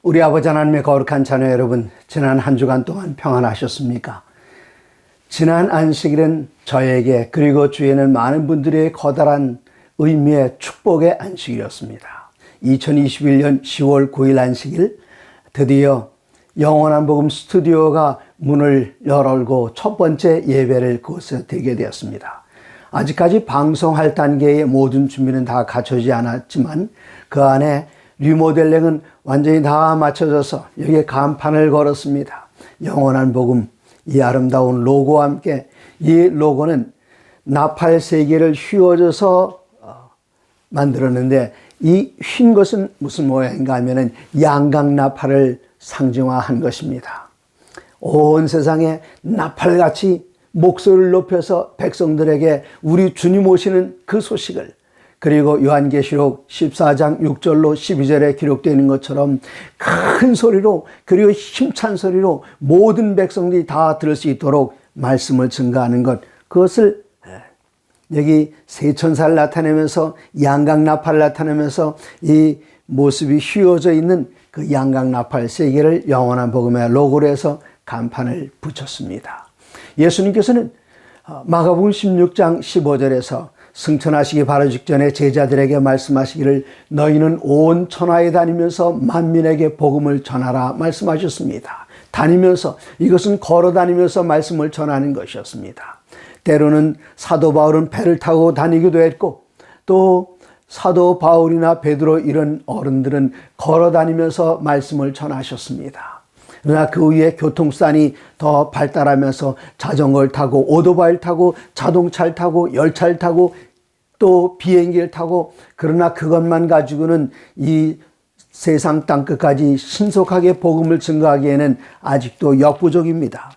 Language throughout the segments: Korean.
우리 아버지 하나님의 거룩한 자녀 여러분, 지난 한 주간 동안 평안하셨습니까? 지난 안식일은 저에게 그리고 주위에는 많은 분들의 커다란 의미의 축복의 안식일이었습니다. 2021년 10월 9일 안식일, 드디어 영원한 복음 스튜디오가 문을 열고 첫 번째 예배를 그곳에 드리게 되었습니다. 아직까지 방송할 단계의 모든 준비는 다 갖춰지지 않았지만 그 안에 리모델링은 완전히 다 맞춰져서 여기에 간판을 걸었습니다. 영원한 복음, 이 아름다운 로고와 함께, 이 로고는 나팔 3개를 휘어져서 만들었는데, 이 휜 것은 무슨 모양인가 하면은 양각 나팔을 상징화한 것입니다. 온 세상에 나팔같이 목소리를 높여서 백성들에게 우리 주님 오시는 그 소식을, 그리고 요한계시록 14장 6절로 12절에 기록되어 있는 것처럼 큰 소리로, 그리고 힘찬 소리로 모든 백성들이 다 들을 수 있도록 말씀을 증거하는 것, 그것을 여기 세 천사를 나타내면서 양각 나팔을 나타내면서 이 모습이 휘어져 있는 그 양각 나팔 3개를 영원한 복음의 로고로 해서 간판을 붙였습니다. 예수님께서는 마가복음 16장 15절에서 승천하시기 바로 직전에 제자들에게 말씀하시기를 너희는 온 천하에 다니면서 만민에게 복음을 전하라 말씀하셨습니다. 다니면서, 이것은 걸어 다니면서 말씀을 전하는 것이었습니다. 때로는 사도 바울은 배를 타고 다니기도 했고, 또 사도 바울이나 베드로 이런 어른들은 걸어 다니면서 말씀을 전하셨습니다. 그러나 그 위에 교통수단이 더 발달하면서 자전거를 타고 오토바이를 타고 자동차를 타고 열차를 타고 또 비행기를 타고, 그러나 그것만 가지고는 이 세상 땅끝까지 신속하게 복음을 증거하기에는 아직도 역부족입니다.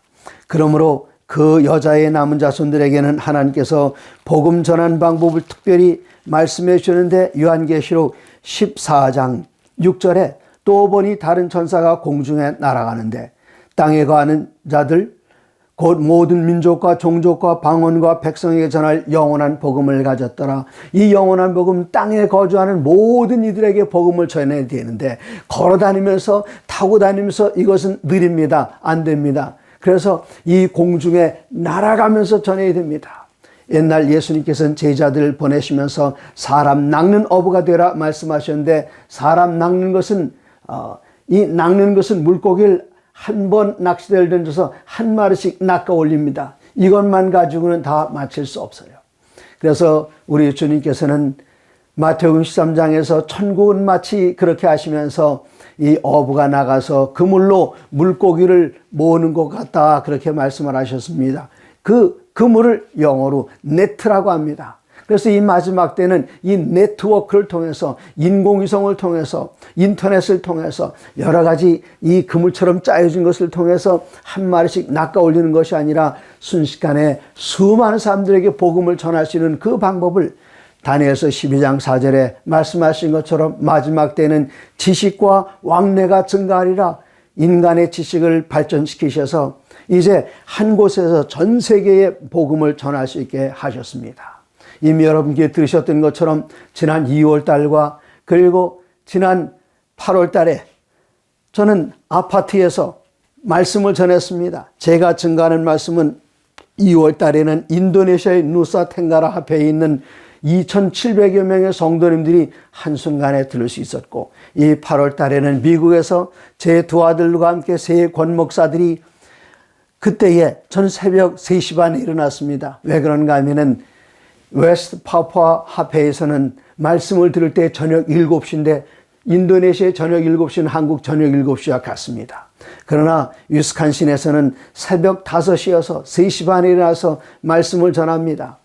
그러므로 그 여자의 남은 자손들에게는 하나님께서 복음 전한 방법을 특별히 말씀해 주셨는데, 요한계시록 14장 6절에 또 보니 다른 천사가 공중에 날아가는데 땅에 거하는 자들 곧 모든 민족과 종족과 방언과 백성에게 전할 영원한 복음을 가졌더라. 이 영원한 복음, 땅에 거주하는 모든 이들에게 복음을 전해야 되는데, 걸어 다니면서 타고 다니면서 이것은 느립니다. 안 됩니다. 그래서 이 공중에 날아가면서 전해야 됩니다. 옛날 예수님께서는 제자들을 보내시면서 사람 낚는 어부가 되라 말씀하셨는데, 사람 낚는 것은 이 낚는 것은 물고기를 한 번 낚시대를 던져서 한 마리씩 낚아 올립니다. 이것만 가지고는 다 마칠 수 없어요. 그래서 우리 주님께서는 마태복음 13장에서 천국은 마치 그렇게 하시면서 이 어부가 나가서 그물로 물고기를 모으는 것 같다, 그렇게 말씀을 하셨습니다. 그 그물을 영어로 네트라고 합니다. 그래서 이 마지막 때는 이 네트워크를 통해서, 인공위성을 통해서, 인터넷을 통해서 여러 가지 이 그물처럼 짜여진 것을 통해서 한 마리씩 낚아 올리는 것이 아니라 순식간에 수많은 사람들에게 복음을 전할 수 있는 그 방법을 다니엘서 12장 4절에 말씀하신 것처럼 마지막 때는 지식과 왕래가 증가하리라, 인간의 지식을 발전시키셔서 이제 한 곳에서 전 세계에 복음을 전할 수 있게 하셨습니다. 이미 여러분께 들으셨던 것처럼 지난 2월 달과 그리고 지난 8월 달에 저는 아파트에서 말씀을 전했습니다. 제가 증거하는 말씀은 2월 달에는 인도네시아의 누사 탱가라 합회에 있는 2,700여 명의 성도님들이 한순간에 들을 수 있었고, 이 8월 달에는 미국에서 제 두 아들과 함께 세 권목사들이, 그때에 저는 새벽 3시 반에 일어났습니다. 왜 그런가 하면은 웨스트 파푸아 합회에서는 말씀을 들을 때 저녁 7시인데 인도네시아의 저녁 7시는 한국 저녁 7시와 같습니다. 그러나 위스콘신에서는 새벽 5시여서 3시 반에 일어나서 말씀을 전합니다.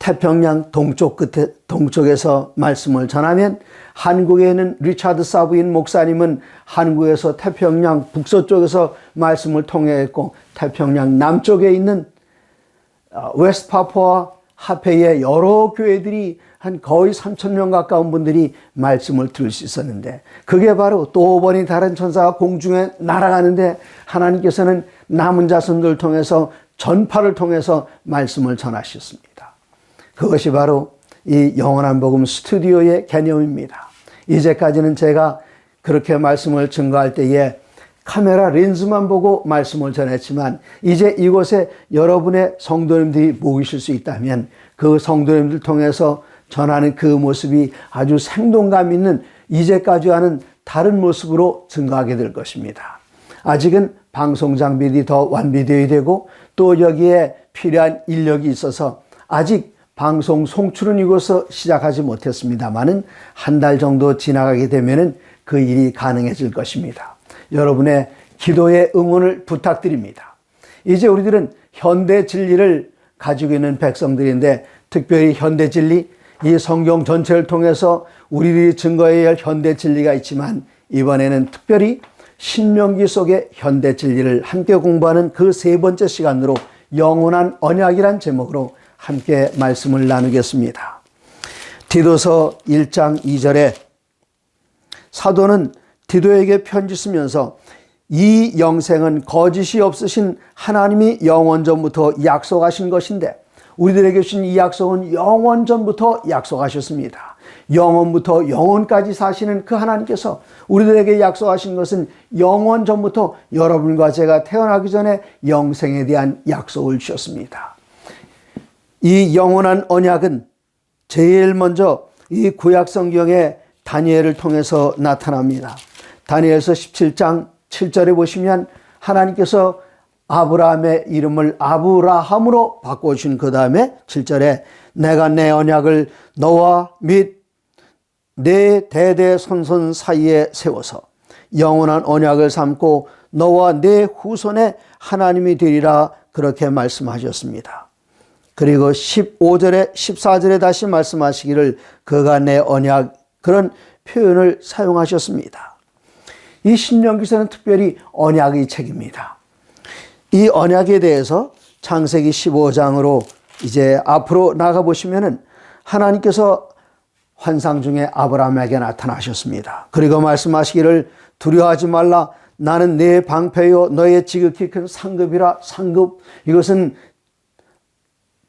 태평양 동쪽 끝에, 동쪽에서 말씀을 전하면 한국에는 리차드 사부인 목사님은 한국에서 태평양 북서쪽에서 말씀을 통해했고, 태평양 남쪽에 있는 웨스트 파푸아 합회의 여러 교회들이 한 거의 3,000명 가까운 분들이 말씀을 들을 수 있었는데, 그게 바로 또 번이 다른 천사가 공중에 날아가는데 하나님께서는 남은 자손들을 통해서, 전파를 통해서 말씀을 전하셨습니다. 그것이 바로 이 영원한 복음 스튜디오의 개념입니다. 이제까지는 제가 그렇게 말씀을 증거할 때에 카메라 렌즈만 보고 말씀을 전했지만 이제 이곳에 여러분의 성도님들이 모이실 수 있다면 그 성도님들 통해서 전하는 그 모습이 아주 생동감 있는 이제까지와는 다른 모습으로 증거하게 될 것입니다. 아직은 방송 장비들이 더 완비되어야 되고 또 여기에 필요한 인력이 있어서 아직 방송 송출은 이곳에서 시작하지 못했습니다만은 한 달 정도 지나가게 되면은 그 일이 가능해질 것입니다. 여러분의 기도의 응원을 부탁드립니다. 이제 우리들은 현대 진리를 가지고 있는 백성들인데 특별히 현대 진리, 이 성경 전체를 통해서 우리들이 증거해야 할 현대 진리가 있지만 이번에는 특별히 신명기 속의 현대 진리를 함께 공부하는 그 세 번째 시간으로 영원한 언약이란 제목으로 함께 말씀을 나누겠습니다. 디도서 1장 2절에 사도는 디도에게 편지 쓰면서 이 영생은 거짓이 없으신 하나님이 영원 전부터 약속하신 것인데 우리들에게 주신 이 약속은 영원 전부터 약속하셨습니다. 영원부터 영원까지 사시는 그 하나님께서 우리들에게 약속하신 것은 영원 전부터 여러분과 제가 태어나기 전에 영생에 대한 약속을 주셨습니다. 이 영원한 언약은 제일 먼저 이 구약 성경의 다니엘을 통해서 나타납니다. 다니엘서 17장 7절에 보시면 하나님께서 아브라함의 이름을 아브라함으로 바꿔주신 그 다음에 7절에 내가 내 언약을 너와 및 내 대대 손손 사이에 세워서 영원한 언약을 삼고 너와 내 후손의 하나님이 되리라 그렇게 말씀하셨습니다. 그리고 15절에 14절에 다시 말씀하시기를 그가 내 언약 그런 표현을 사용하셨습니다. 이 신명기서는 특별히 언약의 책입니다. 이 언약에 대해서 창세기 15장으로 이제 앞으로 나가보시면은 하나님께서 환상 중에 아브라함에게 나타나셨습니다. 그리고 말씀하시기를 두려워하지 말라 나는 내 방패요 너의 지극히 큰 상급이라. 상급, 이것은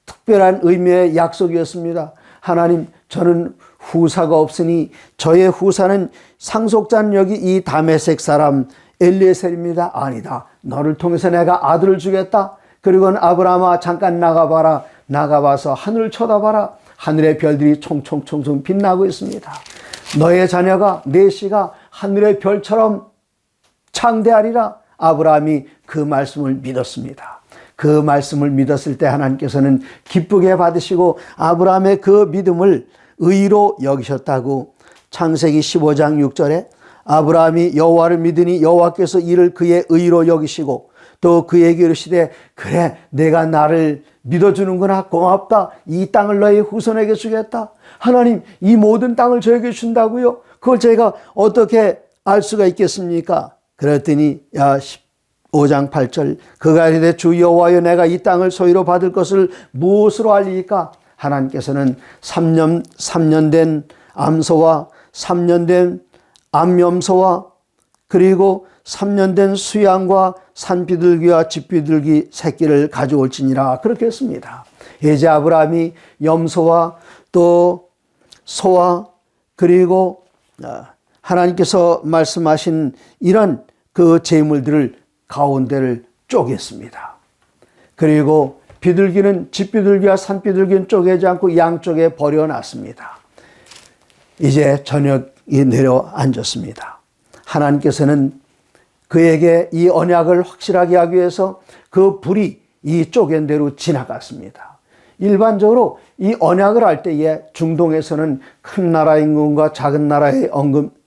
특별한 의미의 약속이었습니다. 하나님, 저는 후사가 없으니 저의 후사는 상속자는 여기 이 다메섹 사람 엘리에셀입니다. 아니다. 너를 통해서 내가 아들을 주겠다. 그리고는 아브라함아 잠깐 나가봐라. 나가봐서 하늘을 쳐다봐라. 하늘의 별들이 총총총총 빛나고 있습니다. 너의 자녀가 내 씨가 하늘의 별처럼 창대하리라. 아브라함이 그 말씀을 믿었습니다. 그 말씀을 믿었을 때 하나님께서는 기쁘게 받으시고 아브라함의 그 믿음을 의로 여기셨다고 창세기 15장 6절에 아브라함이 여호와를 믿으니 여호와께서 이를 그의 의로 여기시고 또 그에게 이르시되 그래 내가 나를 믿어주는구나 고맙다 이 땅을 너의 후손에게 주겠다. 하나님 이 모든 땅을 저에게 준다고요? 그걸 제가 어떻게 알 수가 있겠습니까? 그랬더니 15장 8절 그가 이르되 주 여호와여 내가 이 땅을 소유로 받을 것을 무엇으로 알리까? 하나님께서는 3년 된 암소와 3년 된 암염소와 그리고 3년 된 수양과 산비둘기와 집비둘기 새끼를 가져올지니라 그렇게 했습니다. 이제 아브라함이 염소와 또 소와 그리고 하나님께서 말씀하신 이런 그 제물들을 가운데를 쪼갰습니다. 그리고 비둘기는 집비둘기와 산비둘기는 쪼개지 않고 양쪽에 버려놨습니다. 이제 저녁이 내려앉았습니다. 하나님께서는 그에게 이 언약을 확실하게 하기 위해서 그 불이 이 쪼갠 대로 지나갔습니다. 일반적으로 이 언약을 할 때에 중동에서는 큰 나라 임금과 작은 나라의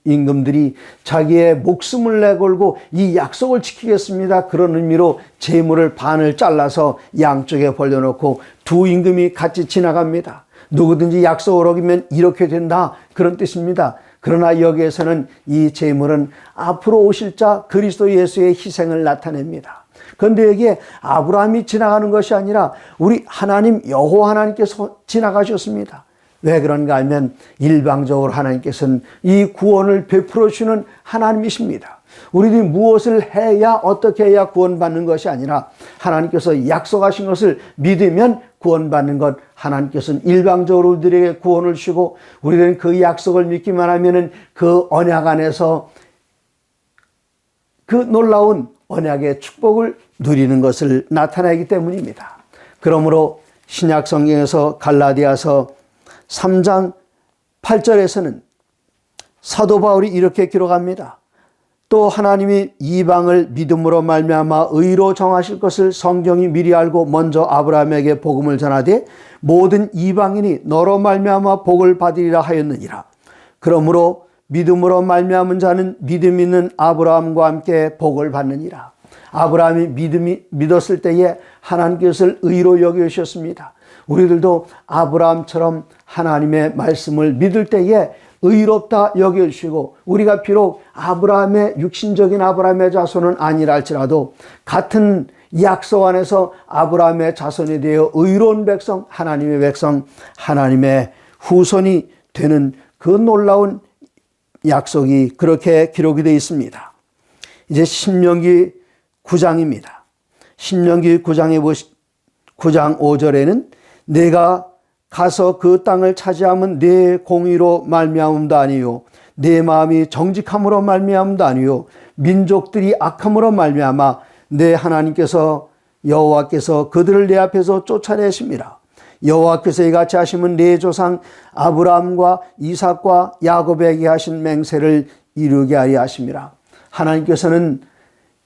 임금들이 자기의 목숨을 내걸고 이 약속을 지키겠습니다. 그런 의미로 재물을 반을 잘라서 양쪽에 벌려놓고 두 임금이 같이 지나갑니다. 누구든지 약속을 어기면 이렇게 된다 그런 뜻입니다. 그러나 여기에서는 이 제물은 앞으로 오실 자 그리스도 예수의 희생을 나타냅니다. 그런데 여기에 아브라함이 지나가는 것이 아니라 우리 하나님 여호와 하나님께서 지나가셨습니다. 왜 그런가 하면 일방적으로 하나님께서는 이 구원을 베풀어 주는 하나님이십니다. 우리들이 무엇을 해야 어떻게 해야 구원받는 것이 아니라 하나님께서 약속하신 것을 믿으면 구원받는 것, 하나님께서는 일방적으로 우리들에게 구원을 주시고 우리들은 그 약속을 믿기만 하면은 그 언약 안에서 그 놀라운 언약의 축복을 누리는 것을 나타내기 때문입니다. 그러므로 신약 성경에서 갈라디아서 3장 8절에서는 사도 바울이 이렇게 기록합니다. 또 하나님이 이방을 믿음으로 말미암아 의로 정하실 것을 성경이 미리 알고 먼저 아브라함에게 복음을 전하되 모든 이방인이 너로 말미암아 복을 받으리라 하였느니라. 그러므로 믿음으로 말미암은 자는 믿음 있는 아브라함과 함께 복을 받느니라. 아브라함이 믿었을 때에 하나님께서 의로 여기셨습니다. 우리들도 아브라함처럼 하나님의 말씀을 믿을 때에 의롭다 여겨주시고, 우리가 비록 아브라함의 육신적인 아브라함의 자손은 아니라 할지라도 같은 약속 안에서 아브라함의 자손이 되어 의로운 백성, 하나님의 백성, 하나님의 후손이 되는 그 놀라운 약속이 그렇게 기록이 되어 있습니다. 이제 신명기 9장입니다. 신명기 9장 5절에는 내가 가서 그 땅을 차지하면 내 공의로 말미암음도 아니요 내 마음이 정직함으로 말미암음도 아니요 민족들이 악함으로 말미암아 내 하나님께서 여호와께서 그들을 내 앞에서 쫓아내십니다. 여호와께서 이같이 하시면 내 조상 아브라함과 이삭과 야곱에게 하신 맹세를 이루게 하리 하심이라. 하나님께서는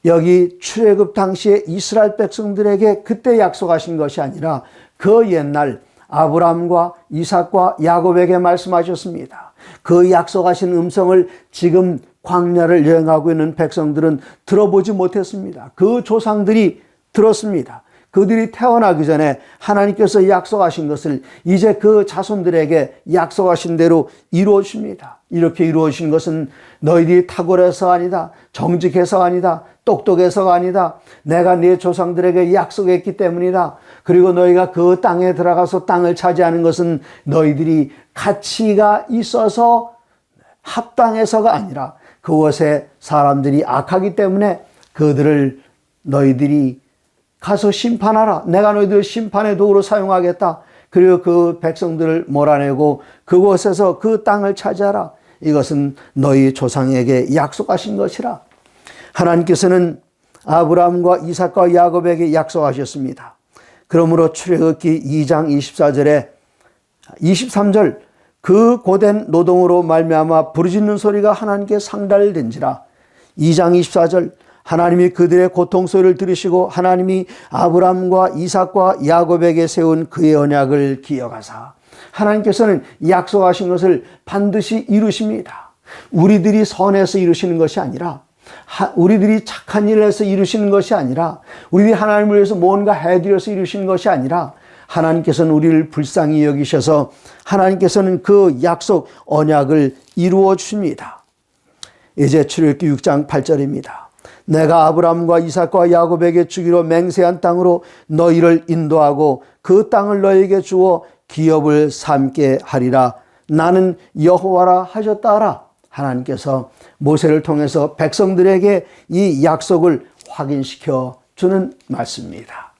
여기 출애굽 당시에 이스라엘 백성들에게 그때 약속하신 것이 아니라 그 옛날 아브라함과 이삭과 야곱에게 말씀하셨습니다. 그 약속하신 음성을 지금 광야를 여행하고 있는 백성들은 들어보지 못했습니다. 그 조상들이 들었습니다. 그들이 태어나기 전에 하나님께서 약속하신 것을 이제 그 자손들에게 약속하신 대로 이루어 줍니다. 이렇게 이루어 주신 것은 너희들이 탁월해서 아니다, 정직해서 아니다, 똑똑해서가 아니다, 내가 네 조상들에게 약속했기 때문이다. 그리고 너희가 그 땅에 들어가서 땅을 차지하는 것은 너희들이 가치가 있어서 합당해서가 아니라 그곳에 사람들이 악하기 때문에 그들을 너희들이 가서 심판하라. 내가 너희들을 심판의 도구로 사용하겠다. 그리고 그 백성들을 몰아내고 그곳에서 그 땅을 차지하라. 이것은 너희 조상에게 약속하신 것이라. 하나님께서는 아브라함과 이삭과 야곱에게 약속하셨습니다. 그러므로 출애굽기 2장 24절에 23절 그 고된 노동으로 말미암아 부르짖는 소리가 하나님께 상달된지라. 2장 24절 하나님이 그들의 고통 소리를 들으시고 하나님이 아브라함과 이삭과 야곱에게 세운 그의 언약을 기억하사. 하나님께서는 약속하신 것을 반드시 이루십니다. 우리들이 선해서 이루시는 것이 아니라, 우리들이 착한 일을 해서 이루시는 것이 아니라, 우리들이 하나님을 위해서 뭔가 해드려서 이루시는 것이 아니라, 하나님께서는 우리를 불쌍히 여기셔서 하나님께서는 그 약속 언약을 이루어 주십니다. 이제 출애굽기 6장 8절입니다. 내가 아브라함과 이삭과 야곱에게 주기로 맹세한 땅으로 너희를 인도하고 그 땅을 너희에게 주어 기업을 삼게 하리라. 나는 여호와라 하셨다 하라. 하나님께서 모세를 통해서 백성들에게 이 약속을 확인시켜 주는 말씀입니다.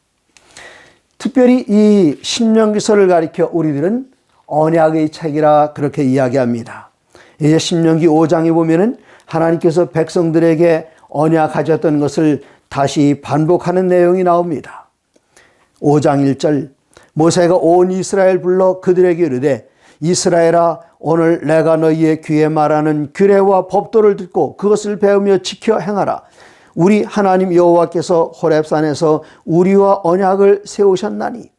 특별히 이 신명기서를 가리켜 우리들은 언약의 책이라 그렇게 이야기합니다. 이제 신명기 5장에 보면은 하나님께서 백성들에게 언약하셨던 것을 다시 반복하는 내용이 나옵니다. 5장 1절 모세가 온 이스라엘 불러 그들에게 이르되 이스라엘아 오늘 내가 너희의 귀에 말하는 규례와 법도를 듣고 그것을 배우며 지켜 행하라. 우리 하나님 여호와께서 호렙산에서 우리와 언약을 세우셨나니.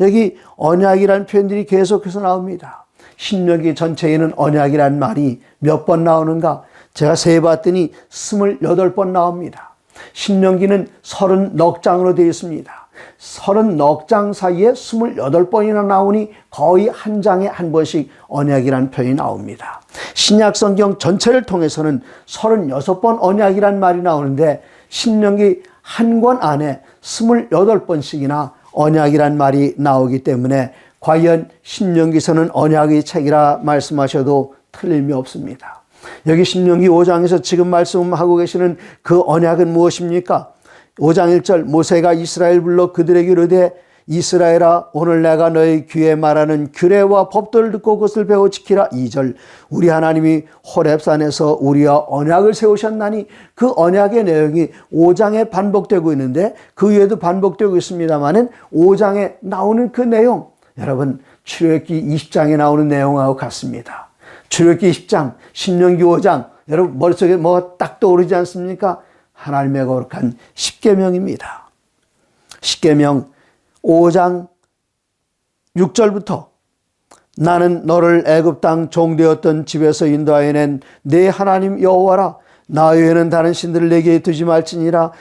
여기 언약이라는 표현들이 계속해서 나옵니다. 신명기 전체에는 언약이라는 말이 몇 번 나오는가? 제가 세봤더니 28번 나옵니다. 신명기는 30넉장으로 되어 있습니다. 30넉장 사이에 28번이나 나오니 거의 한 장에 한 번씩 언약이라는 표현이 나옵니다. 신약 성경 전체를 통해서는 36번 언약이라는 말이 나오는데 신명기 한 권 안에 28번씩이나 언약이란 말이 나오기 때문에 과연 신명기서는 언약의 책이라 말씀하셔도 틀림이 없습니다. 여기 신명기 5장에서 지금 말씀하고 계시는 그 언약은 무엇입니까? 5장 1절 모세가 이스라엘 불러 그들에게 이르되 이스라엘아 오늘 내가 너희 귀에 말하는 규례와 법도를 듣고 그것을 배워 지키라. 2절 우리 하나님이 호렙산에서 우리와 언약을 세우셨나니 그 언약의 내용이 5장에 반복되고 있는데 그 위에도 반복되고 있습니다만은 5장에 나오는 그 내용 여러분 출애굽기 20장에 나오는 내용하고 같습니다. 출애굽기 20장, 신명기 5장 여러분 머릿속에 뭐가 딱 떠오르지 않습니까? 하나님의 거룩한 십계명입니다. 십계명 5장 6절부터 나는 너를 애굽 땅 종되었던 집에서 인도하여 낸 내 하나님 여호와라. 나 외에는 다른 신들을 내게 두지 말지니라.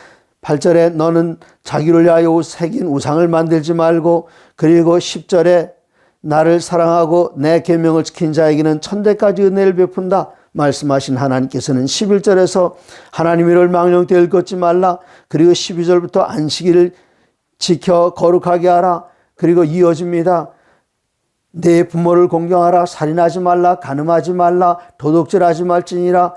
8절에 너는 자기를 위하여 새긴 우상을 만들지 말고 그리고 10절에 나를 사랑하고 내 계명을 지킨 자에게는 천대까지 은혜를 베푼다 말씀하신 하나님께서는 11절에서 하나님 이를 망령되을 걷지 말라. 그리고 12절부터 안식일을 지켜 거룩하게 하라. 그리고 이어집니다. 내 부모를 공경하라. 살인하지 말라. 간음하지 말라. 도둑질하지 말지니라.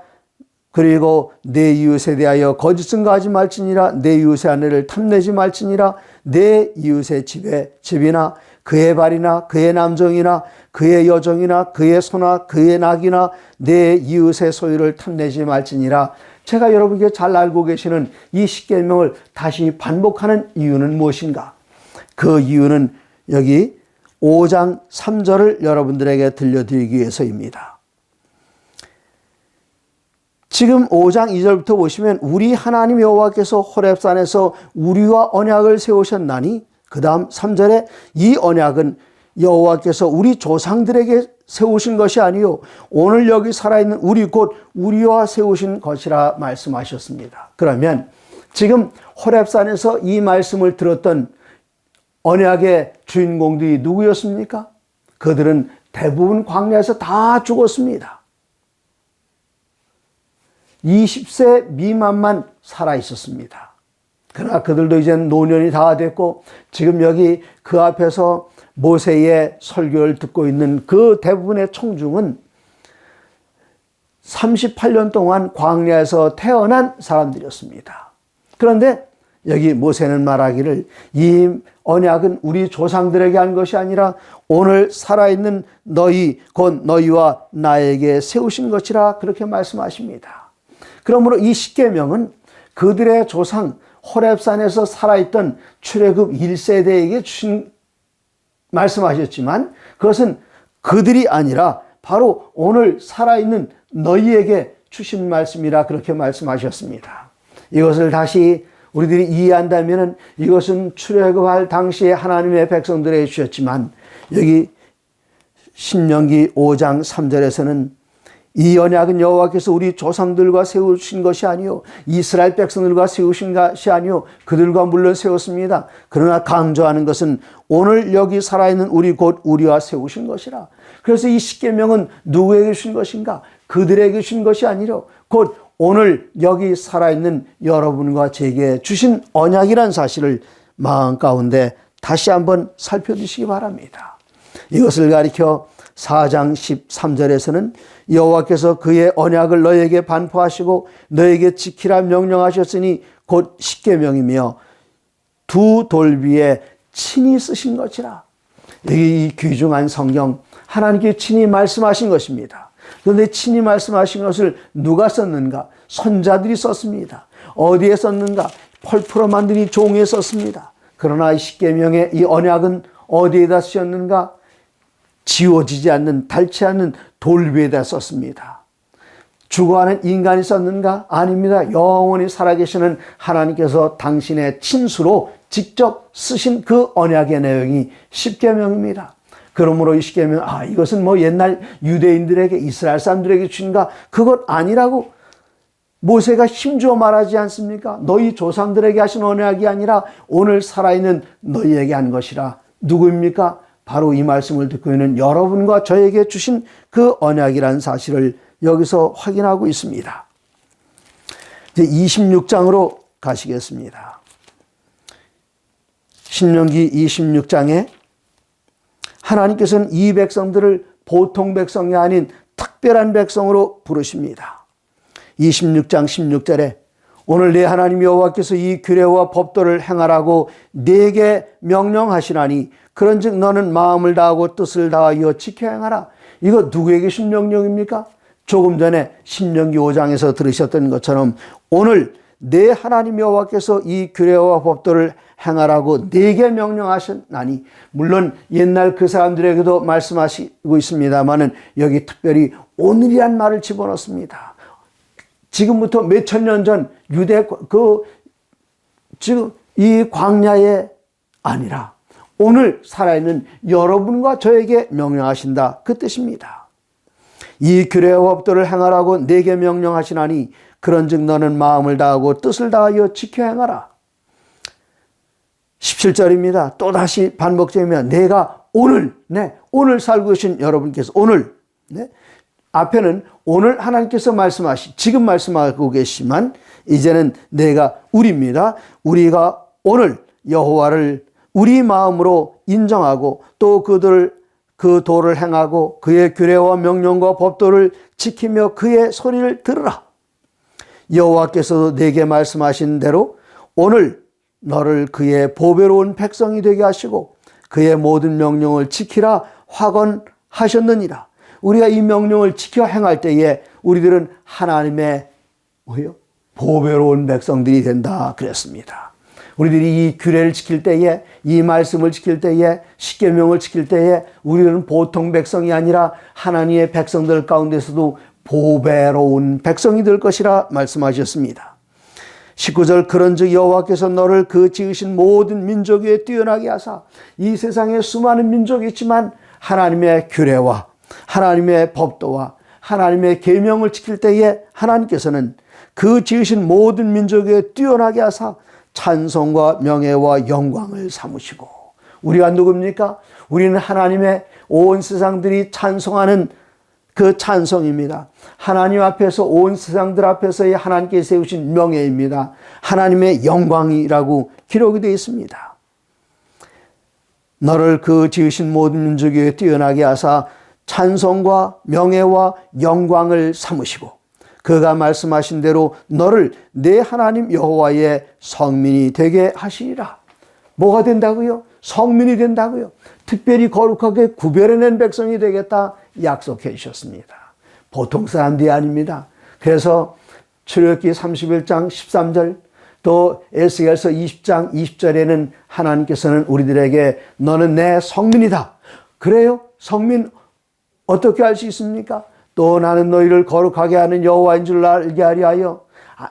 그리고 내 이웃에 대하여 거짓 증거하지 말지니라. 내 이웃의 아내를 탐내지 말지니라. 내 이웃의 집이나 그의 발이나 그의 남종이나 그의 여종이나 그의 소나 그의 낙이나 내 이웃의 소유를 탐내지 말지니라. 제가 여러분께 잘 알고 계시는 이 십계명을 다시 반복하는 이유는 무엇인가? 그 이유는 여기 5장 3절을 여러분들에게 들려드리기 위해서입니다. 지금 5장 2절부터 보시면 우리 하나님 여호와께서 호렙산에서 우리와 언약을 세우셨나니 그 다음 3절에 이 언약은 여호와께서 우리 조상들에게 세우신 것이 아니요 오늘 여기 살아있는 우리 곧 우리와 세우신 것이라 말씀하셨습니다. 그러면 지금 호렙산에서 이 말씀을 들었던 언약의 주인공들이 누구였습니까? 그들은 대부분 광야에서 다 죽었습니다. 20세 미만만 살아 있었습니다. 그러나 그들도 이제 노년이 다 됐고 지금 여기 그 앞에서 모세의 설교를 듣고 있는 그 대부분의 청중은 38년 동안 광야에서 태어난 사람들이었습니다. 그런데 여기 모세는 말하기를 이 언약은 우리 조상들에게 한 것이 아니라 오늘 살아있는 너희 곧 너희와 나에게 세우신 것이라 그렇게 말씀하십니다. 그러므로 이 십계명은 그들의 조상 호렙산에서 살아있던 출애굽 1세대에게 주신 말씀하셨지만 그것은 그들이 아니라 바로 오늘 살아있는 너희에게 주신 말씀이라 그렇게 말씀하셨습니다. 이것을 다시 우리들이 이해한다면 이것은 출애굽할 당시에 하나님의 백성들에게 주셨지만 여기 신명기 5장 3절에서는 이 언약은 여호와께서 우리 조상들과 세우신 것이 아니요 이스라엘 백성들과 세우신 것이 아니요 그들과 물론 세웠습니다. 그러나 강조하는 것은 오늘 여기 살아있는 우리 곧 우리와 세우신 것이라. 그래서 이 십계명은 누구에게 주신 것인가? 그들에게 주신 것이 아니라 곧 오늘 여기 살아있는 여러분과 제게 주신 언약이라는 사실을 마음 가운데 다시 한번 살펴주시기 바랍니다. 이것을 가리켜 4장 13절에서는 여호와께서 그의 언약을 너에게 반포하시고 너에게 지키라 명령하셨으니 곧 십계명이며 두 돌비에 친히 쓰신 것이라. 여기 이 귀중한 성경 하나님께 친히 말씀하신 것입니다. 그런데 친히 말씀하신 것을 누가 썼는가? 선자들이 썼습니다. 어디에 썼는가? 펄프로 만든 이 종이에 썼습니다. 그러나 이 십계명의 이 언약은 어디에다 쓰셨는가? 지워지지 않는 닳지 않는 돌비에다 썼습니다. 죽어가는 인간이 썼는가? 아닙니다. 영원히 살아계시는 하나님께서 당신의 친수로 직접 쓰신 그 언약의 내용이 십계명입니다. 그러므로 이 십계명 이것은 뭐 옛날 유대인들에게 이스라엘 사람들에게 주신가? 그것 아니라고 모세가 힘주어 말하지 않습니까? 너희 조상들에게 하신 언약이 아니라 오늘 살아있는 너희에게 한 것이라. 누구입니까? 바로 이 말씀을 듣고 있는 여러분과 저에게 주신 그 언약이라는 사실을 여기서 확인하고 있습니다. 이제 26장으로 가시겠습니다. 신명기 26장에 하나님께서는 이 백성들을 보통 백성이 아닌 특별한 백성으로 부르십니다. 26장 16절에 오늘 내 하나님 여호와께서 이 규례와 법도를 행하라고 네게 명령하시나니 그런즉 너는 마음을 다하고 뜻을 다하여 지켜 행하라. 이거 누구에게 신 명령입니까? 조금 전에 신명기 5장에서 들으셨던 것처럼 오늘 내 하나님 여호와께서 이 규례와 법도를 행하라고 네게 명령하셨나니, 물론 옛날 그 사람들에게도 말씀하시고 있습니다만은 여기 특별히 오늘이란 말을 집어넣습니다. 지금부터 몇천 년 전 유대 지금 이 광야에 아니라 오늘 살아있는 여러분과 저에게 명령하신다, 그 뜻입니다. 이 규례와 법도를 행하라고 네게 명령하시나니 그런즉 너는 마음을 다하고 뜻을 다하여 지켜 행하라. 17절입니다. 또다시 반복되며 내가 오늘, 오늘 살고 계신 여러분께서 오늘, 앞에는 오늘 하나님께서 지금 말씀하고 계시지만 이제는 내가 우리입니다. 우리가 오늘 여호와를 우리 마음으로 인정하고 또 그 도를 행하고 그의 규례와 명령과 법도를 지키며 그의 소리를 들으라. 여호와께서도 내게 말씀하신 대로 오늘 너를 그의 보배로운 백성이 되게 하시고 그의 모든 명령을 지키라 확언하셨느니라. 우리가 이 명령을 지켜 행할 때에 우리들은 하나님의 보배로운 백성들이 된다 그랬습니다. 우리들이 이 규례를 지킬 때에, 이 말씀을 지킬 때에, 십계명을 지킬 때에 우리는 보통 백성이 아니라 하나님의 백성들 가운데서도 보배로운 백성이 될 것이라 말씀하셨습니다. 19절 그런즉 여호와께서 너를 그 지으신 모든 민족 위에 뛰어나게 하사, 이 세상에 수많은 민족이 있지만 하나님의 규례와 하나님의 법도와 하나님의 계명을 지킬 때에 하나님께서는 그 지으신 모든 민족 위에 뛰어나게 하사 찬송과 명예와 영광을 삼으시고, 우리가 누굽니까? 우리는 하나님의 온 세상들이 찬송하는 그 찬송입니다. 하나님 앞에서, 온 세상들 앞에서의 하나님께 세우신 명예입니다. 하나님의 영광이라고 기록이 되어 있습니다. 너를 그 지으신 모든 민족 위에 뛰어나게 하사 찬송과 명예와 영광을 삼으시고 그가 말씀하신 대로 너를 내 하나님 여호와의 성민이 되게 하시리라. 뭐가 된다고요? 성민이 된다고요. 특별히 거룩하게 구별해낸 백성이 되겠다 약속해 주셨습니다. 보통 사람들이 아닙니다. 그래서 출애굽기 31장 13절 또 에스겔서 20장 20절에는 하나님께서는 우리들에게 너는 내 성민이다. 그래요? 성민 어떻게 알 수 있습니까? 또 나는 너희를 거룩하게 하는 여호와인 줄 알게 하려 하여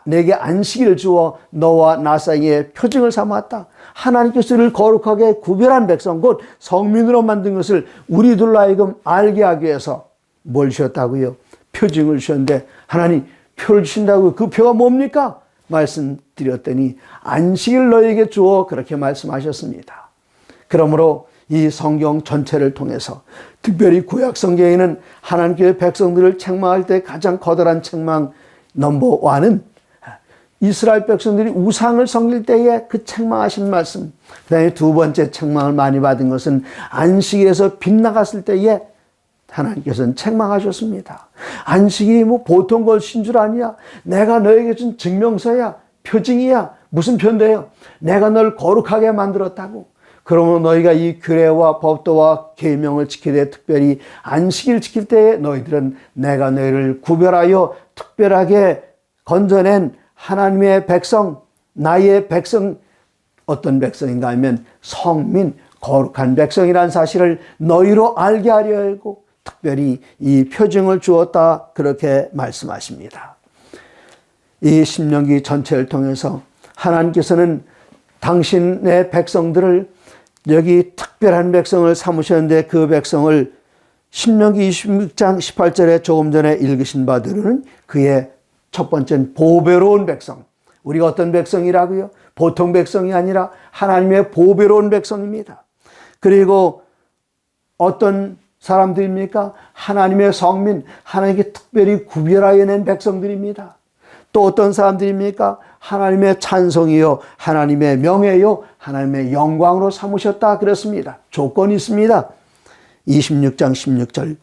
내게 안식일을 주어 너와 나 사이에 표징을 삼았다. 하나님께서 우리를 거룩하게 구별한 백성, 곧 성민으로 만든 것을 우리들로 하여금 알게 하기 위해서 뭘 주셨다고요? 표징을 주셨는데, 하나님 표를 주신다고요? 그 표가 뭡니까? 말씀드렸더니 안식일 너에게 주어 그렇게 말씀하셨습니다. 그러므로 이 성경 전체를 통해서 특별히 구약 성경에는 하나님께서 백성들을 책망할 때 가장 커다란 책망 넘버 1은 이스라엘 백성들이 우상을 섬길 때에 그 책망하신 말씀, 그 다음에 두 번째 책망을 많이 받은 것은 안식일에서 빗나갔을 때에 하나님께서는 책망하셨습니다. 안식일이 뭐 보통 것인 줄 아니야? 내가 너에게 준 증명서야, 표징이야. 무슨 표인데요? 내가 널 거룩하게 만들었다고. 그러면 너희가 이 규례와 법도와 계명을 지키되 특별히 안식일 지킬 때에 너희들은 내가 너희를 구별하여 특별하게 건져낸 하나님의 백성, 나의 백성, 어떤 백성인가 하면 성민, 거룩한 백성이라는 사실을 너희로 알게 하려 하고 특별히 이 표징을 주었다, 그렇게 말씀하십니다. 이 신명기 전체를 통해서 하나님께서는 당신의 백성들을 여기 특별한 백성을 삼으셨는데 그 백성을 신명기 26장 18절에 조금 전에 읽으신 바대로는 그의 첫 번째는 보배로운 백성. 우리가 어떤 백성이라고요? 보통 백성이 아니라 하나님의 보배로운 백성입니다. 그리고 어떤 사람들입니까? 하나님의 성민, 하나님께 특별히 구별하여 낸 백성들입니다. 또 어떤 사람들입니까? 하나님의 찬송이요, 하나님의 명예요, 하나님의 영광으로 삼으셨다 그랬습니다. 조건이 있습니다. 26장 16절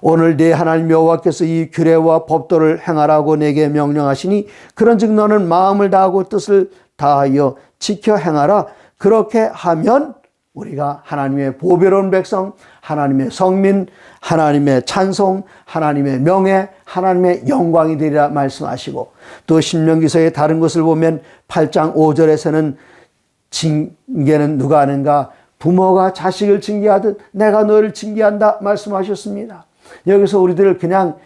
오늘 내 하나님 여호와께서 이 규례와 법도를 행하라고 내게 명령하시니 그런즉 너는 마음을 다하고 뜻을 다하여 지켜 행하라. 그렇게 하면 우리가 하나님의 보배로운 백성, 하나님의 성민, 하나님의 찬송, 하나님의 명예, 하나님의 영광이 되리라 말씀하시고, 또 신명기서의 다른 것을 보면 8장 5절에서는 징계는 누가 하는가? 부모가 자식을 징계하듯 내가 너를 징계한다 말씀하셨습니다. 여기서 우리들을 그냥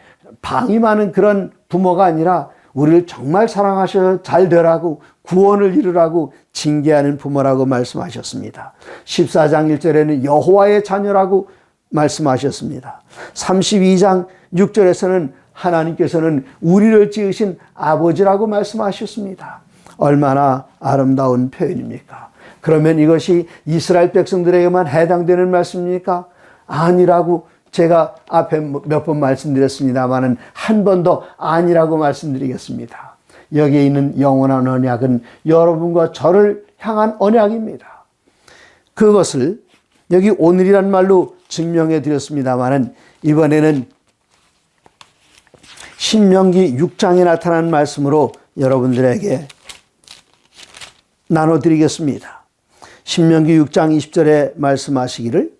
방임하는 그런 부모가 아니라 우리를 정말 사랑하셔서 잘 되라고, 구원을 이루라고 징계하는 부모라고 말씀하셨습니다. 14장 1절에는 여호와의 자녀라고 말씀하셨습니다. 32장 6절에서는 하나님께서는 우리를 지으신 아버지라고 말씀하셨습니다. 얼마나 아름다운 표현입니까? 그러면 이것이 이스라엘 백성들에게만 해당되는 말씀입니까? 아니라고 제가 앞에 몇 번 말씀드렸습니다만은 한 번 더 아니라고 말씀드리겠습니다. 여기에 있는 영원한 언약은 여러분과 저를 향한 언약입니다. 그것을 여기 오늘이란 말로 증명해 드렸습니다만은 이번에는 신명기 6장에 나타난 말씀으로 여러분들에게 나눠드리겠습니다. 신명기 6장 20절에 말씀하시기를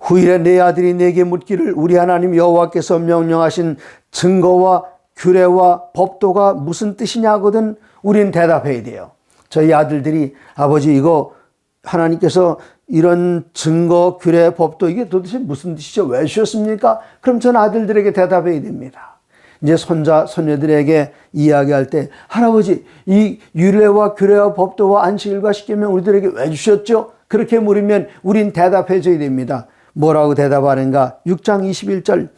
후일에 내 아들이 내게 묻기를 우리 하나님 여호와께서 명령하신 증거와 규례와 법도가 무슨 뜻이냐거든 우린 대답해야 돼요. 저희 아들들이 아버지 이거 하나님께서 이런 증거, 규례, 법도 이게 도대체 무슨 뜻이죠? 왜 주셨습니까? 그럼 전 아들들에게 대답해야 됩니다. 이제 손자, 손녀들에게 이야기할 때 할아버지 이 율례와 규례와 법도와 안식일과 십계명 우리들에게 왜 주셨죠? 그렇게 물으면 우린 대답해 줘야 됩니다. 뭐라고 대답하는가? 6장 21절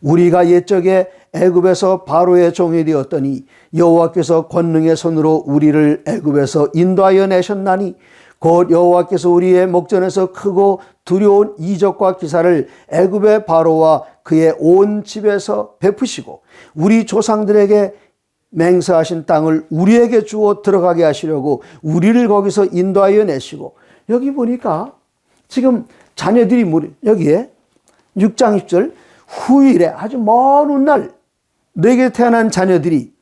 우리가 옛적에 애굽에서 바로의 종이 되었더니 여호와께서 권능의 손으로 우리를 애굽에서 인도하여 내셨나니 곧 여호와께서 우리의 목전에서 크고 두려운 이적과 기사를 애굽의 바로와 그의 온 집에서 베푸시고 우리 조상들에게 맹세하신 땅을 우리에게 주어 들어가게 하시려고 우리를 거기서 인도하여 내시고 여기 보니까 지금 자녀들이 여기에 6장 10절 후일에 아주 먼 훗날 너에게 태어난 자녀들이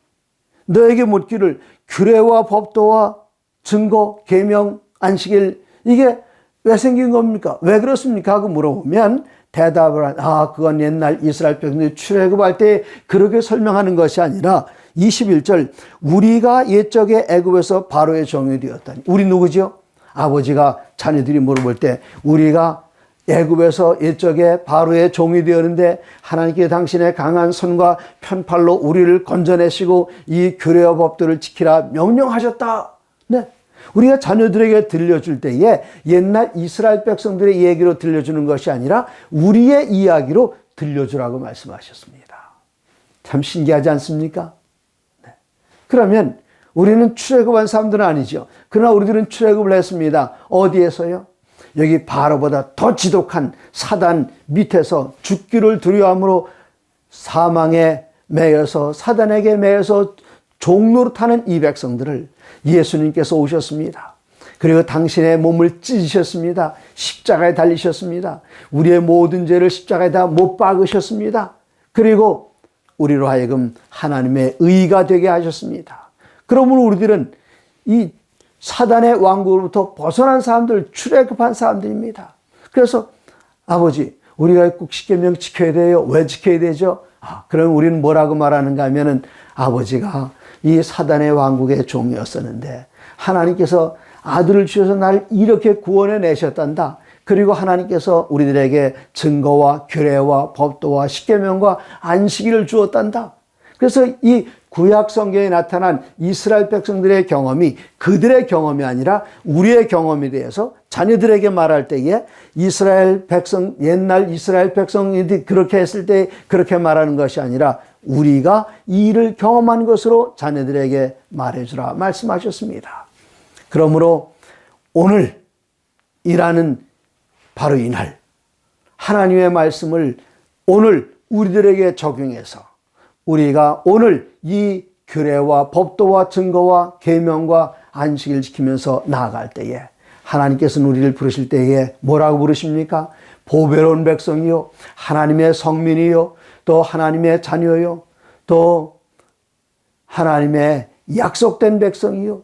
너에게 묻기를 규례와 법도와 증거, 계명, 안식일 이게 왜 생긴 겁니까? 왜 그렇습니까? 하고 물어보면 대답을 그건 옛날 이스라엘 백성들이 출애굽할 때 그렇게 설명하는 것이 아니라 21절 우리가 옛적에 애굽에서 바로의 종이 되었다니. 우리 누구죠? 아버지가 자녀들이 물어볼 때 우리가 애굽에서 옛적에 바로의 종이 되었는데 하나님께 당신의 강한 손과 편팔로 우리를 건져내시고 이 규례와 법도를 지키라 명령하셨다. 네. 우리가 자녀들에게 들려줄 때에 옛날 이스라엘 백성들의 얘기로 들려주는 것이 아니라 우리의 이야기로 들려주라고 말씀하셨습니다. 참 신기하지 않습니까? 네. 그러면 우리는 출애굽한 사람들은 아니죠. 그러나 우리들은 출애굽을 했습니다. 어디에서요? 여기 바로보다 더 지독한 사단 밑에서 죽기를 두려워함으로 사망에 매여서 사단에게 매여서 종노릇하는 이 백성들을 예수님께서 오셨습니다. 그리고 당신의 몸을 찢으셨습니다. 십자가에 달리셨습니다. 우리의 모든 죄를 십자가에 다 못 박으셨습니다. 그리고 우리로 하여금 하나님의 의가 되게 하셨습니다. 그러므로 우리들은 이 사단의 왕국으로부터 벗어난 사람들, 출애굽한 사람들입니다. 그래서 아버지 우리가 꼭 십계명 지켜야 돼요. 왜 지켜야 되죠? 그럼 우리는 뭐라고 말하는가 하면은 아버지가 이 사단의 왕국의 종이었었는데 하나님께서 아들을 주셔서 나를 이렇게 구원해 내셨단다. 그리고 하나님께서 우리들에게 증거와 규례와 법도와 십계명과 안식일을 주었단다. 그래서 이 구약 성경에 나타난 이스라엘 백성들의 경험이 그들의 경험이 아니라 우리의 경험에 대해서 자녀들에게 말할 때에 이스라엘 백성, 옛날 이스라엘 백성이 그렇게 했을 때 그렇게 말하는 것이 아니라 우리가 이 일을 경험한 것으로 자녀들에게 말해주라 말씀하셨습니다. 그러므로 오늘이라는 바로 이날 하나님의 말씀을 오늘 우리들에게 적용해서 우리가 오늘 이 규례와 법도와 증거와 계명과 안식을 지키면서 나아갈 때에 하나님께서는 우리를 부르실 때에 뭐라고 부르십니까? 보배로운 백성이요, 하나님의 성민이요, 또 하나님의 자녀요, 또 하나님의 약속된 백성이요,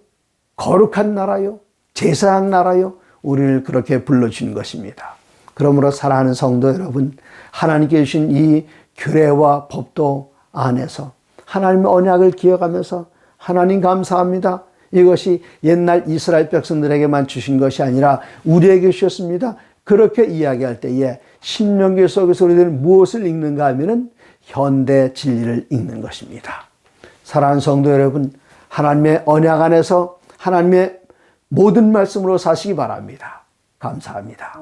거룩한 나라요, 제사장 나라요, 우리를 그렇게 불러주는 것입니다. 그러므로 사랑하는 성도 여러분, 하나님께 주신 이 규례와 법도 안에서 하나님의 언약을 기억하면서 하나님 감사합니다. 이것이 옛날 이스라엘 백성들에게만 주신 것이 아니라 우리에게 주셨습니다. 그렇게 이야기할 때에 신명기 속에서 우리들은 무엇을 읽는가 하면은 현대 진리를 읽는 것입니다. 사랑하는 성도 여러분, 하나님의 언약 안에서 하나님의 모든 말씀으로 사시기 바랍니다. 감사합니다.